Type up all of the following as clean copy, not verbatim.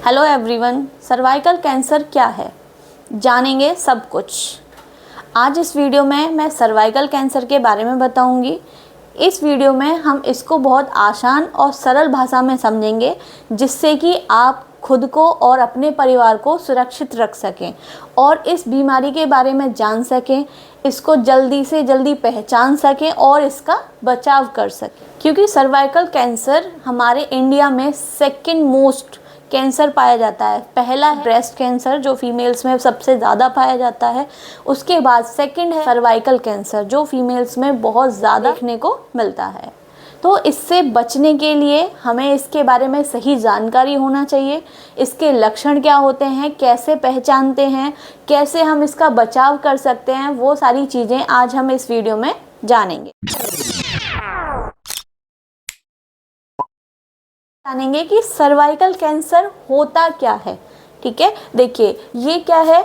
Hello everyone, cervical cancer क्या है जानेंगे सब कुछ। आज इस वीडियो में मैं सर्वाइकल कैंसर के बारे में बताऊंगी। इस वीडियो में हम इसको बहुत आसान और सरल भाषा में समझेंगे, जिससे कि आप खुद को और अपने परिवार को सुरक्षित रख सकें और इस बीमारी के बारे में जान सकें, इसको जल्दी से जल्दी पहचान सकें और इसका बचाव कर सकें। क्योंकि सर्वाइकल कैंसर हमारे इंडिया में सेकंड मोस्ट कैंसर पाया जाता है। पहला है ब्रेस्ट कैंसर, जो फीमेल्स में सबसे ज़्यादा पाया जाता है। उसके बाद सेकंड है सर्वाइकल कैंसर, जो फीमेल्स में बहुत ज़्यादा देखने को मिलता है। तो इससे बचने के लिए हमें इसके बारे में सही जानकारी होना चाहिए। इसके लक्षण क्या होते हैं, कैसे पहचानते हैं, कैसे हम इसका बचाव कर सकते हैं, वो सारी चीज़ें आज हम इस वीडियो में जानेंगे कि सर्वाइकल कैंसर होता क्या है। ठीक है, देखिए ये क्या है,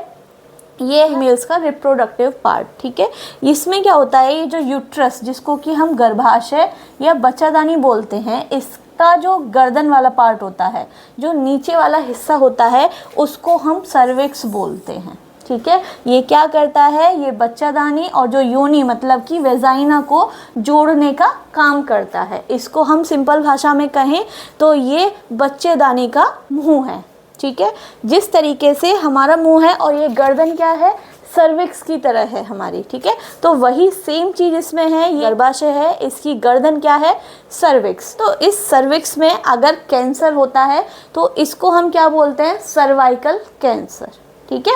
ये मेल्स का रिप्रोडक्टिव पार्ट। ठीक है, इसमें क्या होता है, ये जो यूट्रस, जिसको कि हम गर्भाशय या बच्चादानी बोलते हैं, इसका जो गर्दन वाला पार्ट होता है, जो नीचे वाला हिस्सा होता है, उसको हम सर्विक्स बोलते हैं। ठीक है, ये क्या करता है, ये बच्चादानी और जो योनि मतलब कि वेजाइना को जोड़ने का काम करता है। इसको हम सिंपल भाषा में कहें तो ये बच्चेदानी का मुंह है। ठीक है, जिस तरीके से हमारा मुंह है और ये गर्दन क्या है, सर्विक्स की तरह है हमारी। ठीक है, तो वही सेम चीज़ इसमें है, ये गर्भाशय है, इसकी गर्दन क्या है, सर्विक्स। तो इस सर्विक्स में अगर कैंसर होता है तो इसको हम क्या बोलते हैं, सर्वाइकल कैंसर। ठीक है,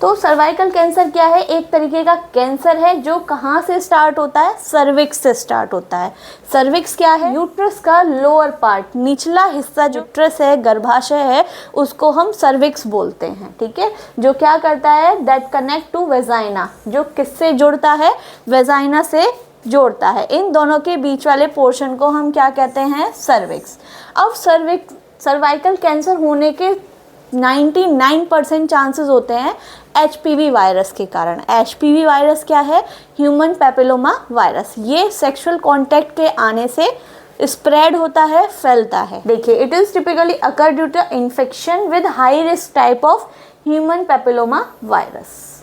तो सर्वाइकल कैंसर क्या है, एक तरीके का कैंसर है जो कहाँ से स्टार्ट होता है, सर्विक्स से स्टार्ट होता है। सर्विक्स क्या है, यूट्रस का लोअर पार्ट, निचला हिस्सा जो यूट्रस है, गर्भाशय है, उसको हम सर्विक्स बोलते हैं। ठीक है, जो क्या करता है, दैट कनेक्ट टू वेजाइना, जो किससे जुड़ता है, वेजाइना से जोड़ता है। इन दोनों के बीच वाले पोर्शन को हम क्या कहते हैं, सर्विक्स। अब सर्वाइकल कैंसर होने के 99% चांसेस होते हैं HPV वायरस के कारण। HPV वायरस क्या है, ह्यूमन पैपिलोमा वायरस। ये सेक्सुअल कांटेक्ट के आने से स्प्रेड होता है, फैलता है। देखिए, it is typically occur due to infection with high risk type of human papilloma virus.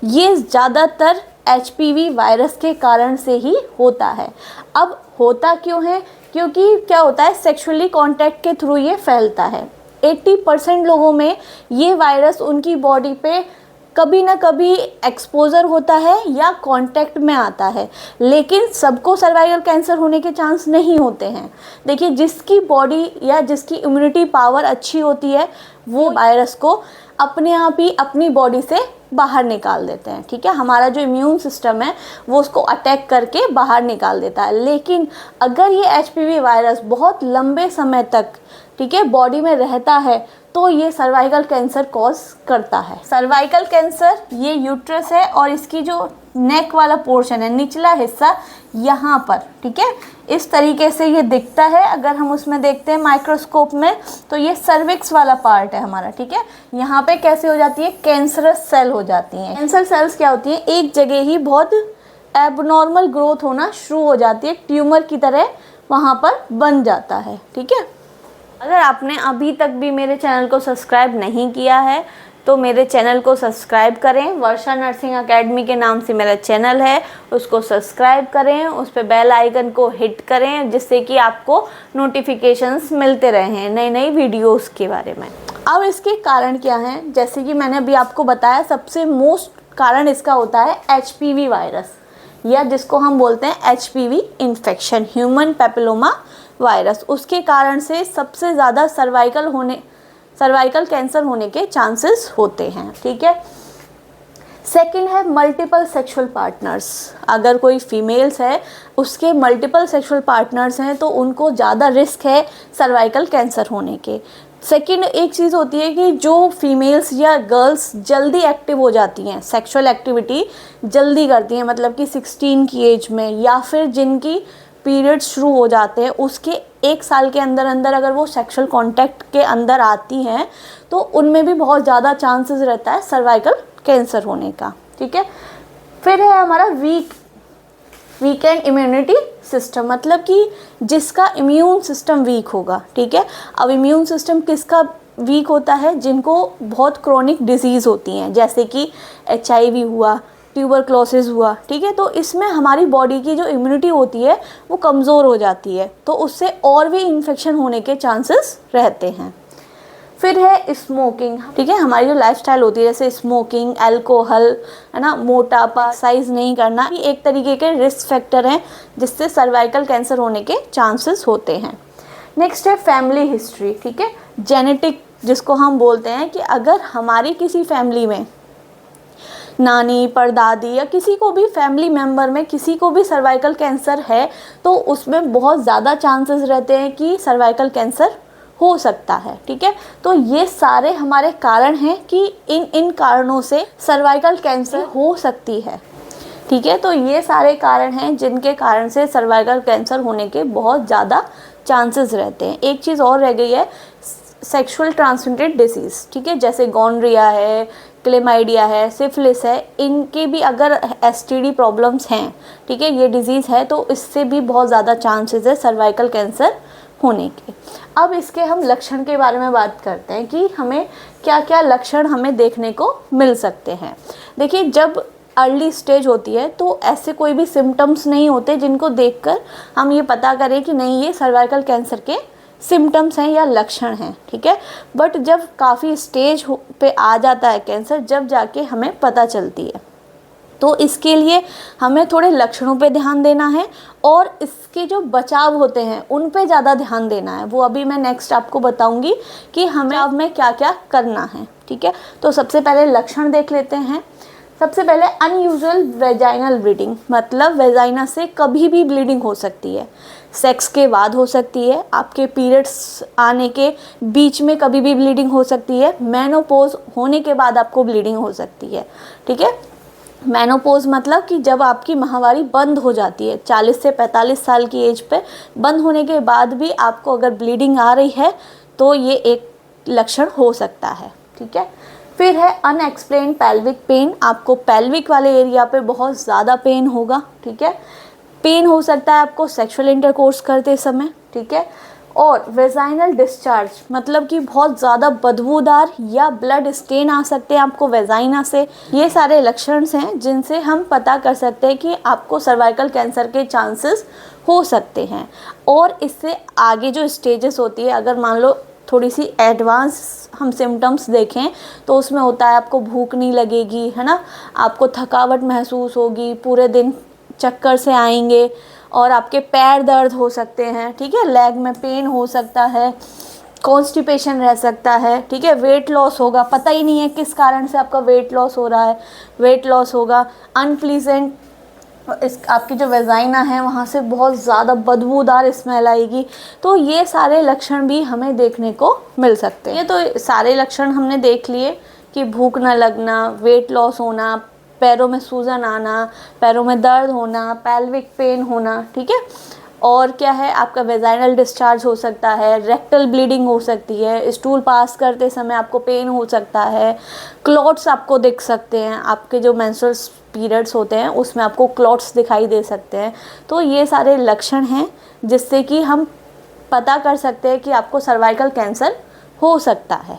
ये ज़्यादातर HPV वायरस के कारण से ही होता है। अब होता क्यों है, क्योंकि क्या होता है, सेक्सुअली कांटेक्ट के थ्रू ये फैलता है। 80% लोगों में ये वायरस उनकी बॉडी पे कभी ना कभी एक्सपोजर होता है या कांटेक्ट में आता है, लेकिन सबको सर्वाइकल कैंसर होने के चांस नहीं होते हैं। देखिए, जिसकी बॉडी या जिसकी इम्यूनिटी पावर अच्छी होती है, वो वायरस को अपने आप ही अपनी बॉडी से बाहर निकाल देते हैं। ठीक है, हमारा जो इम्यून सिस्टम है वो उसको अटैक करके बाहर निकाल देता है। लेकिन अगर ये HPV वायरस बहुत लंबे समय तक, ठीक है, बॉडी में रहता है तो ये सर्वाइकल कैंसर कॉज करता है। सर्वाइकल कैंसर, ये यूट्रस है और इसकी जो नेक वाला पोर्शन है, निचला हिस्सा यहाँ पर, ठीक है, इस तरीके से ये दिखता है। अगर हम उसमें देखते हैं माइक्रोस्कोप में तो ये सर्विक्स वाला पार्ट है हमारा। ठीक है, यहाँ पे कैसे हो जाती है, कैंसरस सेल हो जाती हैं। कैंसर सेल्स क्या होती हैं, एक जगह ही बहुत एबनॉर्मल ग्रोथ होना शुरू हो जाती है, ट्यूमर की तरह वहाँ पर बन जाता है। ठीक है, अगर आपने अभी तक भी मेरे चैनल को सब्सक्राइब नहीं किया है तो मेरे चैनल को सब्सक्राइब करें। वर्षा नर्सिंग एकेडमी के नाम से मेरा चैनल है, उसको सब्सक्राइब करें, उस पर बेल आइकन को हिट करें, जिससे कि आपको नोटिफिकेशंस मिलते रहें नई नई वीडियोस के बारे में। अब इसके कारण क्या हैं, जैसे कि मैंने अभी आपको बताया, सबसे मोस्ट कारण इसका होता है HPV वायरस, या जिसको हम बोलते हैं HPV infection, human papilloma virus. उसके कारण से सबसे ज़्यादा सर्वाइकल कैंसर होने के चांसेस होते हैं। ठीक है, सेकंड है मल्टीपल सेक्सुअल पार्टनर्स। अगर कोई फीमेल्स है, उसके मल्टीपल सेक्सुअल पार्टनर्स हैं, तो उनको ज़्यादा रिस्क है सर्वाइकल कैंसर होने के। सेकंड एक चीज़ होती है कि जो फीमेल्स या गर्ल्स जल्दी एक्टिव हो जाती हैं, सेक्सुअल एक्टिविटी जल्दी करती हैं, मतलब कि 16 की एज में, या फिर जिनकी पीरियड्स शुरू हो जाते हैं उसके 1 साल के अंदर अंदर अगर वो सेक्सुअल कांटेक्ट के अंदर आती हैं, तो उनमें भी बहुत ज़्यादा चांसेस रहता है सर्वाइकल कैंसर होने का। ठीक है, फिर है हमारा वीकेंड इम्यूनिटी सिस्टम, मतलब कि जिसका इम्यून सिस्टम वीक होगा। ठीक है, अब इम्यून सिस्टम किसका वीक होता है जिनको बहुत क्रोनिक डिजीज़ होती हैं, जैसे कि HIV हुआ, ट्यूबरक्लोसिस हुआ, ठीक है। तो इसमें हमारी बॉडी की जो इम्यूनिटी होती है वो कमज़ोर हो जाती है, तो उससे और भी इन्फेक्शन होने के चांसेस रहते हैं। फिर है स्मोकिंग, ठीक है। हमारी जो लाइफस्टाइल होती है जैसे स्मोकिंग, अल्कोहल, है ना, मोटापा, एक्सरसाइज नहीं करना, ये एक तरीके के रिस्क फैक्टर हैं जिससे सर्वाइकल कैंसर होने के चांसेस होते हैं। नेक्स्ट है फैमिली हिस्ट्री, ठीक है, जेनेटिक जिसको हम बोलते हैं कि अगर हमारी किसी फैमिली में नानी, परदादी या किसी को भी फैमिली मेम्बर में किसी को भी सर्वाइकल कैंसर है तो उसमें बहुत ज़्यादा चांसेस रहते हैं कि सर्वाइकल कैंसर हो सकता है, ठीक है। तो ये सारे हमारे कारण हैं कि इन कारणों से सर्वाइकल कैंसर हो सकती है, ठीक है। तो ये सारे कारण हैं जिनके कारण से सर्वाइकल कैंसर होने के बहुत ज़्यादा चांसेस रहते हैं। एक चीज़ और रह गई है, सेक्सुअल ट्रांसमिटेड डिसीज़, ठीक है, जैसे गोनोरिया है, क्लेमाइडिया है, सिफिलिस है, इनके भी अगर STD प्रॉब्लम्स हैं, ठीक है, ये डिज़ीज़ है, तो इससे भी बहुत ज़्यादा चांसेस है सर्वाइकल कैंसर होने के। अब इसके हम लक्षण के बारे में बात करते हैं कि हमें क्या क्या लक्षण हमें देखने को मिल सकते हैं। देखिए, जब अर्ली स्टेज होती है तो ऐसे कोई भी सिम्टम्स नहीं होते जिनको देखकर हम ये पता करें कि नहीं ये सर्वाइकल कैंसर के सिम्टम्स हैं या लक्षण हैं, ठीक है। बट जब काफ़ी स्टेज पे आ जाता है कैंसर, जब जाके हमें पता चलती है, तो इसके लिए हमें थोड़े लक्षणों पे ध्यान देना है और इसके जो बचाव होते हैं उन पे ज़्यादा ध्यान देना है। वो अभी मैं नेक्स्ट आपको बताऊंगी कि हमें अब में क्या क्या करना है, ठीक है। तो सबसे पहले लक्षण देख लेते हैं। सबसे पहले अनयूजुअल वेजाइनल ब्लीडिंग, मतलब वेजाइना से कभी भी ब्लीडिंग हो सकती है, सेक्स के बाद हो सकती है, आपके पीरियड्स आने के बीच में कभी भी ब्लीडिंग हो सकती है, मेनोपॉज होने के बाद आपको ब्लीडिंग हो सकती है, ठीक है। मेनोपॉज मतलब कि जब आपकी माहवारी बंद हो जाती है, 40 से 45 साल की एज पे बंद होने के बाद भी आपको अगर ब्लीडिंग आ रही है तो ये एक लक्षण हो सकता है, ठीक है। फिर है अनएक्सप्लेन्ड पेल्विक पेन, आपको पेल्विक वाले एरिया पे बहुत ज़्यादा पेन होगा, ठीक है। पेन हो सकता है आपको सेक्सुअल इंटरकोर्स करते समय, ठीक है। और वेजाइनल डिस्चार्ज मतलब कि बहुत ज़्यादा बदबूदार या ब्लड स्टेन आ सकते हैं आपको वेजाइना से। ये सारे लक्षण हैं जिनसे हम पता कर सकते हैं कि आपको सर्वाइकल कैंसर के चांसेस हो सकते हैं। और इससे आगे जो स्टेजेस होती है, अगर मान लो थोड़ी सी एडवांस हम सिम्टम्स देखें तो उसमें होता है आपको भूख नहीं लगेगी, है ना, आपको थकावट महसूस होगी, पूरे दिन चक्कर से आएंगे और आपके पैर दर्द हो सकते हैं, ठीक है, लेग में पेन हो सकता है, कॉन्स्टिपेशन रह सकता है, ठीक है, वेट लॉस होगा, पता ही नहीं है किस कारण से आपका वेट लॉस हो रहा है, वेट लॉस होगा, अनप्लीजेंट आपकी जो वेजाइना है वहाँ से बहुत ज़्यादा बदबूदार स्मेल आएगी। तो ये सारे लक्षण भी हमें देखने को मिल सकते हैं। ये तो सारे लक्षण हमने देख लिए कि भूख न लगना, वेट लॉस होना, पैरों में सूजन आना, पैरों में दर्द होना, पेल्विक पेन होना, ठीक है। और क्या है, आपका वेजाइनल डिस्चार्ज हो सकता है, रेक्टल ब्लीडिंग हो सकती है, स्टूल पास करते समय आपको पेन हो सकता है, क्लॉट्स आपको दिख सकते हैं, आपके जो मेंस्ट्रुअल पीरियड्स होते हैं उसमें आपको क्लॉट्स दिखाई दे सकते हैं। तो ये सारे लक्षण हैं जिससे कि हम पता कर सकते हैं कि आपको सर्वाइकल कैंसर हो सकता है।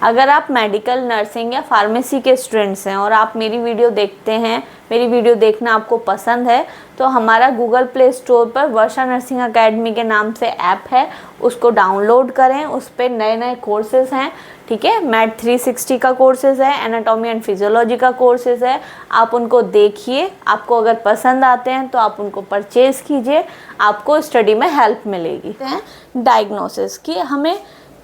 अगर आप मेडिकल, नर्सिंग या फार्मेसी के स्टूडेंट्स हैं और आप मेरी वीडियो देखते हैं, मेरी वीडियो देखना आपको पसंद है, तो हमारा गूगल प्ले स्टोर पर वर्षा नर्सिंग एकेडमी के नाम से ऐप है, उसको डाउनलोड करें। उस पर नए नए कोर्सेज़ हैं, ठीक है, मैथ 360 का कोर्सेज़ है, एनाटॉमी एंड फिजियोलॉजी का कोर्सेज़ है, आप उनको देखिए, आपको अगर पसंद आते हैं तो आप उनको परचेज़ कीजिए, आपको स्टडी में हेल्प मिलेगी। डायग्नोसिस कि हमें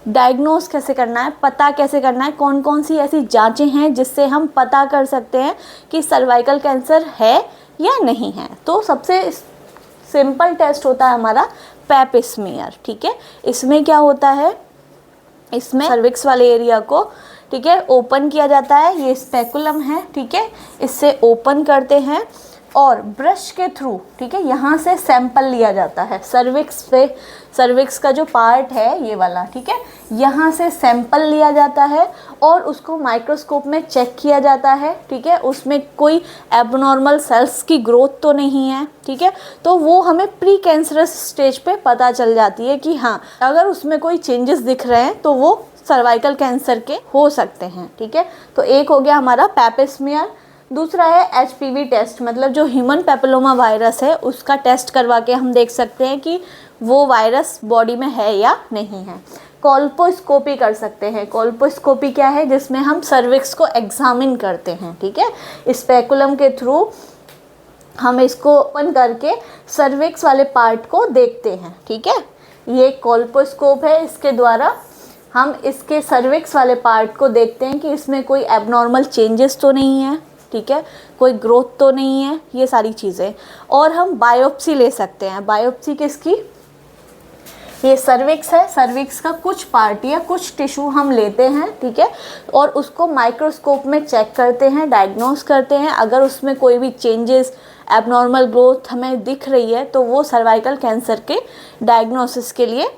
डायग्नोस कैसे करना है, पता कैसे करना है, कौन कौन सी ऐसी जांचें हैं जिससे हम पता कर सकते हैं कि सर्वाइकल कैंसर है या नहीं है। तो सबसे सिंपल टेस्ट होता है हमारा पैप स्मीयर, ठीक है। इसमें क्या होता है, इसमें सर्विक्स वाले एरिया को, ठीक है, ओपन किया जाता है, ये स्पेकुलम है, ठीक है, इससे ओपन करते हैं और ब्रश के थ्रू, ठीक है, यहाँ से सैंपल लिया जाता है सर्विक्स पे, सर्विक्स का जो पार्ट है ये वाला, ठीक है, यहाँ से सैंपल लिया जाता है और उसको माइक्रोस्कोप में चेक किया जाता है, ठीक है, उसमें कोई एबनॉर्मल सेल्स की ग्रोथ तो नहीं है, ठीक है। तो वो हमें प्री कैंसरस स्टेज पे पता चल जाती है कि हाँ, अगर उसमें कोई चेंजेस दिख रहे हैं तो वो सर्वाइकल कैंसर के हो सकते हैं, ठीक है। तो एक हो गया हमारा पैपिस्मियर, दूसरा है HPV टेस्ट, मतलब जो ह्यूमन पैपिलोमा वायरस है उसका टेस्ट करवा के हम देख सकते हैं कि वो वायरस बॉडी में है या नहीं है। कोल्पोस्कोपी कर सकते हैं। कोल्पोस्कोपी क्या है, जिसमें हम सर्विक्स को एग्जामिन करते हैं, ठीक है। स्पेकुलम के थ्रू हम इसको ओपन करके सर्विक्स वाले पार्ट को देखते हैं, ठीक है। ये कोल्पोस्कोप है, इसके द्वारा हम इसके सर्विक्स वाले पार्ट को देखते हैं कि इसमें कोई एबनॉर्मल चेंजेस तो नहीं है, ठीक है, कोई ग्रोथ तो नहीं है, ये सारी चीज़ें। और हम बायोप्सी ले सकते हैं। बायोप्सी किसकी, ये सर्विक्स है, सर्विक्स का कुछ पार्ट या कुछ टिश्यू हम लेते हैं, ठीक है, और उसको माइक्रोस्कोप में चेक करते हैं, डायग्नोस करते हैं। अगर उसमें कोई भी चेंजेस, एबनॉर्मल ग्रोथ हमें दिख रही है तो वो सर्वाइकल कैंसर के डायग्नोसिस के लिए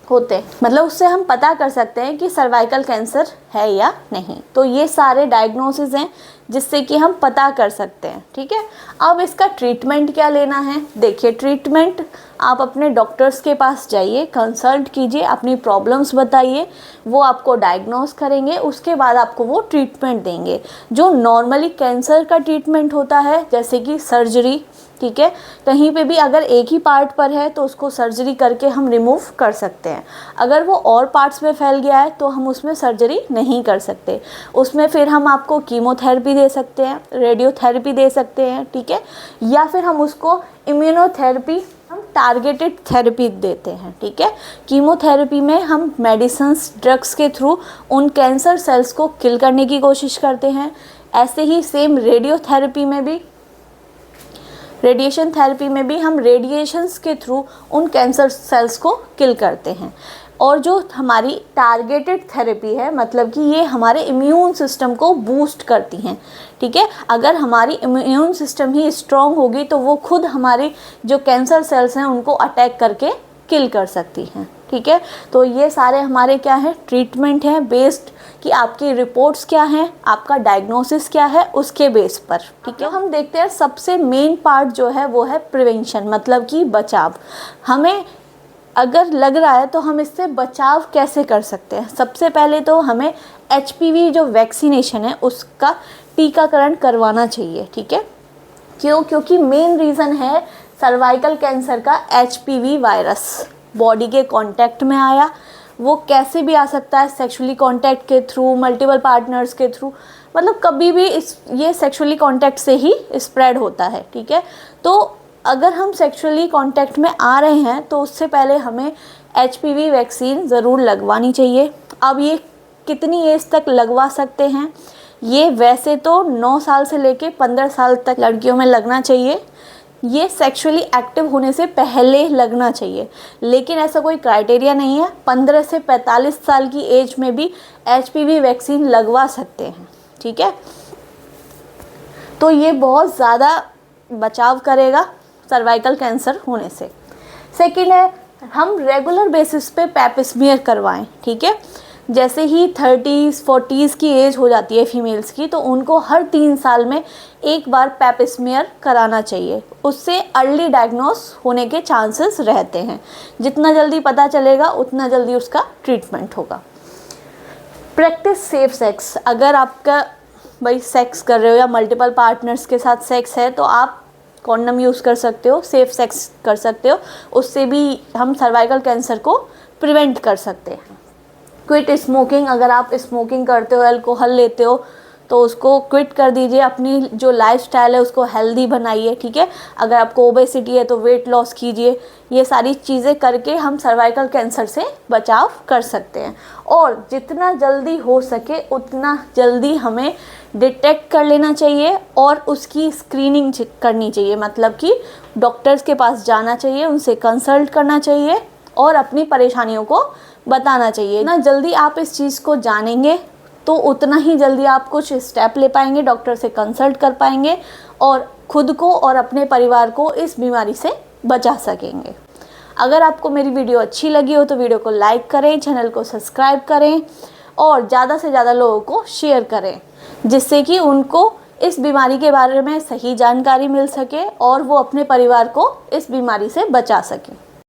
होते हैं, मतलब उससे हम पता कर सकते हैं कि सर्वाइकल कैंसर है या नहीं। तो ये सारे डायग्नोसिस हैं जिससे कि हम पता कर सकते हैं, ठीक है। अब इसका ट्रीटमेंट क्या लेना है, देखिए ट्रीटमेंट आप अपने डॉक्टर्स के पास जाइए, कंसल्ट कीजिए, अपनी प्रॉब्लम्स बताइए, वो आपको डायग्नोस करेंगे, उसके बाद आपको वो ट्रीटमेंट देंगे। जो नॉर्मली कैंसर का ट्रीटमेंट होता है, जैसे कि सर्जरी, ठीक है, कहीं पे भी अगर एक ही पार्ट पर है तो उसको सर्जरी करके हम रिमूव कर सकते हैं। अगर वो और पार्ट्स में फैल गया है तो हम उसमें सर्जरी नहीं कर सकते। उसमें फिर हम आपको कीमोथेरेपी दे सकते हैं, रेडियोथेरेपी दे सकते हैं, ठीक है, या फिर हम उसको इम्यूनोथेरेपी, हम टारगेटेड थेरेपी देते हैं, ठीक है। कीमोथेरेपी में हम मेडिसिन्स, ड्रग्स के थ्रू उन कैंसर सेल्स को किल करने की कोशिश करते हैं। ऐसे ही सेम रेडियोथेरेपी में भी, रेडिएशन थेरेपी में भी हम रेडिएशंस के थ्रू उन कैंसर सेल्स को किल करते हैं। और जो हमारी टारगेटेड थेरेपी है, मतलब कि ये हमारे इम्यून सिस्टम को बूस्ट करती हैं, ठीक है। अगर हमारी इम्यून सिस्टम ही स्ट्रॉन्ग होगी तो वो खुद हमारी जो कैंसर सेल्स हैं उनको अटैक करके किल कर सकती हैं, ठीक है। तो ये सारे हमारे क्या है, ट्रीटमेंट हैं बेस्ड कि आपकी रिपोर्ट्स क्या हैं, आपका डायग्नोसिस क्या है, उसके बेस पर, ठीक है। हम देखते हैं सबसे मेन पार्ट जो है वो है प्रिवेंशन, मतलब कि बचाव। हमें अगर लग रहा है तो हम इससे बचाव कैसे कर सकते हैं। सबसे पहले तो हमें HPV जो वैक्सीनेशन है उसका टीकाकरण करवाना चाहिए, ठीक है। क्यों, क्योंकि मेन रीज़न है सर्वाइकल कैंसर का HPV वायरस बॉडी के कांटेक्ट में आया। वो कैसे भी आ सकता है, सेक्सुअली कांटेक्ट के थ्रू, मल्टीपल पार्टनर्स के थ्रू, मतलब कभी भी ये सेक्सुअली कांटेक्ट से ही स्प्रेड होता है, ठीक है। तो अगर हम सेक्सुअली कांटेक्ट में आ रहे हैं तो उससे पहले हमें HPV वैक्सीन ज़रूर लगवानी चाहिए। अब ये कितनी एज तक लगवा सकते हैं, ये वैसे तो 9 साल से लेके 15 साल तक लड़कियों में लगना चाहिए। ये सेक्सुअली एक्टिव होने से पहले लगना चाहिए, लेकिन ऐसा कोई क्राइटेरिया नहीं है। 15 से 45 साल की एज में भी HPV वैक्सीन लगवा सकते हैं, ठीक है। तो ये बहुत ज़्यादा बचाव करेगा सर्वाइकल कैंसर होने से। सेकेंड है, हम रेगुलर बेसिस पे पैप स्मीयर करवाएं, ठीक है। जैसे ही 30s 40s की एज हो जाती है फीमेल्स की, तो उनको हर 3 साल में एक बार पैप स्मीयर कराना चाहिए। उससे अर्ली डायग्नोस होने के चांसेस रहते हैं। जितना जल्दी पता चलेगा उतना जल्दी उसका ट्रीटमेंट होगा। Practice safe sex. अगर आपका भाई सेक्स कर रहे हो या मल्टीपल पार्टनर्स के साथ सेक्स है तो आप कॉन्डम यूज़ कर सकते हो, सेफ सेक्स कर सकते हो। उससे भी हम सर्वाइकल कैंसर को प्रिवेंट कर सकते हैं। Quit smoking. अगर आप स्मोकिंग करते हो, अल्कोहल लेते हो, तो उसको क्विट कर दीजिए। अपनी जो लाइफस्टाइल है उसको हेल्दी बनाइए, ठीक है। अगर आपको ओबेसिटी है तो वेट लॉस कीजिए। ये सारी चीज़ें करके हम सर्वाइकल कैंसर से बचाव कर सकते हैं। और जितना जल्दी हो सके उतना जल्दी हमें डिटेक्ट कर लेना चाहिए और उसकी स्क्रीनिंग करनी चाहिए, मतलब कि डॉक्टर्स के पास जाना चाहिए, उनसे कंसल्ट करना चाहिए और अपनी परेशानियों को बताना चाहिए। जितना जल्दी आप इस चीज़ को जानेंगे तो उतना ही जल्दी आप कुछ स्टेप ले पाएंगे, डॉक्टर से कंसल्ट कर पाएंगे और खुद को और अपने परिवार को इस बीमारी से बचा सकेंगे। अगर आपको मेरी वीडियो अच्छी लगी हो तो वीडियो को लाइक करें, चैनल को सब्सक्राइब करें और ज़्यादा से ज़्यादा लोगों को शेयर करें, जिससे कि उनको इस बीमारी के बारे में सही जानकारी मिल सके और वो अपने परिवार को इस बीमारी से बचा सकें।